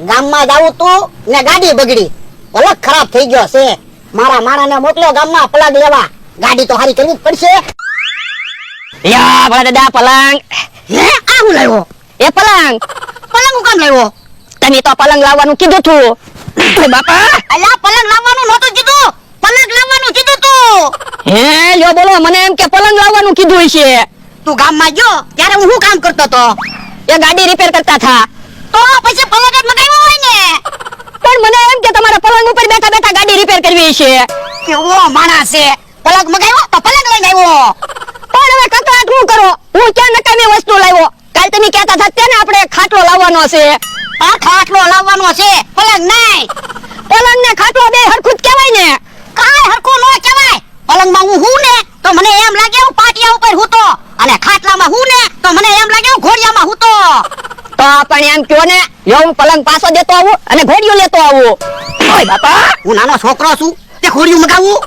ગામમાં જાવું તું ને ગાડી બગડી, પલક ખરાબ થઈ ગયો છે. મારા માણાને મોકલ્યો ગામમાં પલંગ લેવા, ગાડી તો હારી કરવી જ પડશે. યા ભલા દાદા પલંગ. હે આ હું લાવ્યો? એ પલંગ હું કામ લાવ્યો? તમે તો પલંગ લાવવાનું કીધું તું. બાપા અલ્યા પલંગ લાવવાનું નહોતું કીધું, પલંગ લાવવાનું કીધું તું. હે લ્યો બોલો, મને એમ કે પલંગ લાવવાનું કીધું છે. તું ગામમાં ગયો ત્યારે હું શું કામ કરતો તો? એ ગાડી રિપેર કરતા થા. તો પછી પલંગ જ મગાવ્યો હોય ને. પણ મને એમ કે તમારે પલંગ ઉપર બેઠા બેઠા ગાડી રિપેર કરવી છે. કેવો માણસ છે, પલંગ મગાવ્યો તો પલંગ લઈને આવ્યો. પણ હવે કકડાટ શું કરો, હું ક્યાં નકામી વસ્તુ લાવ્યો. કાલ તમે કહેતા હતા તેને આપણે ખાટલો લાવવાનો છે. આ ખાટલો લાવવાનો છે, પલંગ નહીં. પલંગ ને ખાટલો બે હરખું જ કહેવાય ને. કાંઈ હરખું ન કહેવાય. પલંગમાં હું ને તો મને એમ લાગે હું પાટિયા ઉપર હૂતો, અને ખાટલામાં હું ને તો મને એમ લાગે હું ઘોડિયામાં હૂતો. તો પણ એમ કયો ને, યો હું પલંગ પાછો દેતો આવું અને ઘોડિયું લેતો આવું. ઓય બાપા, હું નાનો છોકરો છું તે ઘોડિયું મગાવું?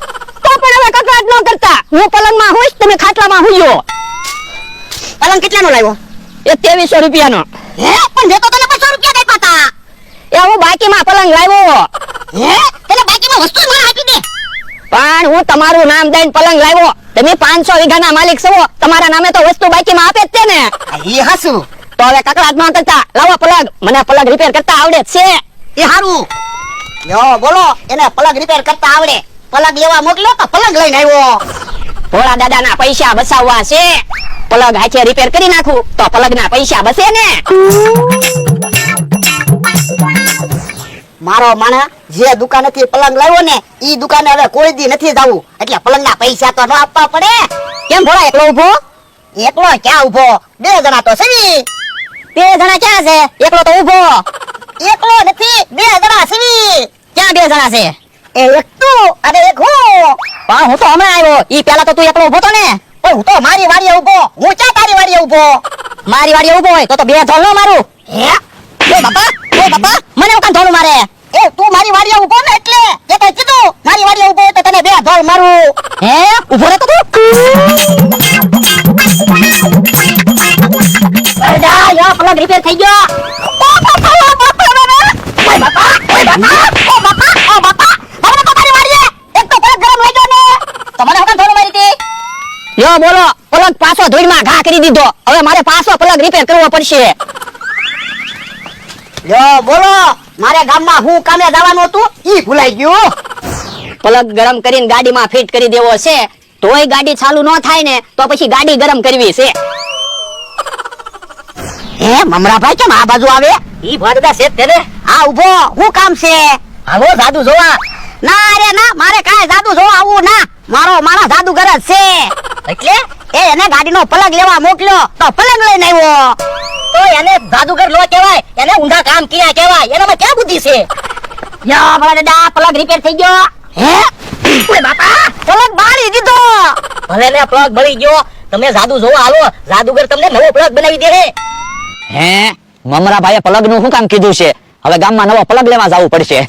તો પણ હવે કકડાટ ન કરતા, હું પલંગમાં હોઈશ, તમે ખાટલામાં હોઈયો. પલંગ કેટલાનો લાવ્યો? એ 2300 રૂપિયાનો. હે પણ મેં તો તને 200 રૂપિયા આપ્યા હતા. એ હું બાકીમાં પલંગ લાવ્યો. હે તને બાકીમાં વસ્તુ જ મને આપી દે. પણ હું તમારું નામ દઈને પલંગ લાવ્યો. તમે 500 વીઘાના માલિક છો, તમારા નામે તો વસ્તુ બાકીમાં આપે જ છે ને. એ હાસુ. તો હવે કકડાટ ન કરતા, લાવો પલંગ. મને પલંગ રિપેર કરતા આવડે જ છે. એ હારું. યો બોલો, એને પલંગ રિપેર કરતા આવડે. પલંગ લેવા મોકલ્યો તો પલંગ લઈને આવ્યો. ભોળા દાદાના પૈસા બચાવવા છે. પલંગ હાથે રિપેર કરી નાખું તો પલંગના પૈસા બચે ને. મારો માણા જે દુકાનેથી પલંગ લાવ્યો ને ઈ દુકાને હવે કોઈ દી નથી જાવું, એટલે પલંગના પૈસા તો ન આપવા પડે. કેમ ભોળા એકલો ઉભો? એકલો ક્યાં ઉભો, 2 જણા તો સવી. 2 જણા ક્યાં છે? એકલો તો ઉભો. એકલો નથી, 2 જણા સવી. ક્યાં 2 જણા છે? એ એક તું અને એક હું. પણ હું તો હમણાં આવ્યો. ઈ પેલા તો તું એકલો ઉભો તો ને. પણ હું તો મારી વાડીએ ઉભો, હું ચા તારી વાડીએ ઉભો. મારી વાડીએ ઉભો હોય તો 2 ધોલ ન મારું. હે એ બાપા મને હું કામ ધોલું મારે? એ તું મારી વાડીએ ઉભો ને એટલે તે તો કીધું મારી વાડીએ ઉભો તો તને 2 ધોલ મારું. હે ઉભો રહે તો તું. અરડા યો પલંગ રિપેર થઈ ગયો. ઓ બાપા ઓ બાપા ઓય બાપા ઓય બાપા ઓ બાપા ઓ બાપા મને તો મારી વાડીએ એક તો પલંગ ગરમ થઈ ગયો ને તો મને હું કામ ધોલ મારી હતી. યો બોલો, પલંગ પાછો ધૂળમાં ઘા કરી દીધો. હવે મારે પાછો પલંગ રિપેર કરવો પડશે. યો બોલો, મારે ગામમાં હું કામે જવાનું હતું ઈ ભૂલાઈ ગયું. પલંગ ગરમ કરીને ગાડીમાં ફિટ કરી દેવો છે. તોય ગાડી ચાલુ ન થાય ને તો પછી ગાડી ગરમ કરવી છે. હે મમરાભાઈ કેમ આ બાજુ આવે? ઈ ભોળા છે તેને. આ ઉભો, હું કામ છે? હાલો જાદુ જોવા. ના રે ના, મારે કાંઈ જાદુ જોવા આવું ના. મારો માણસ જાદુગર જ છે. એટલે એને ગાડીનો પલંગ લેવા મોકલ્યો તો પલંગ લઈને આવ્યો. તો એને જાદુગર નો કહેવાય, એને ઊંધા કામ કર્યા કહેવાય. એનામાં ક્યાં બુદ્ધિ છે? યો ભલા દાદા, પલંગ રિપેર થઈ ગયો. હે ઓય બાપા, પલંગ બાળી દીધો. ભલે ને પ્લગ બળી ગયો, તમે જાદુ જોવા હાલો, જાદુગર તમને નવો પ્લગ બનાવી દે. હે મમરા ભાઈએ પ્લગ નું શું કામ કીધું છે? હવે ગામમાં નવો પ્લગ લેવા જવું પડશે.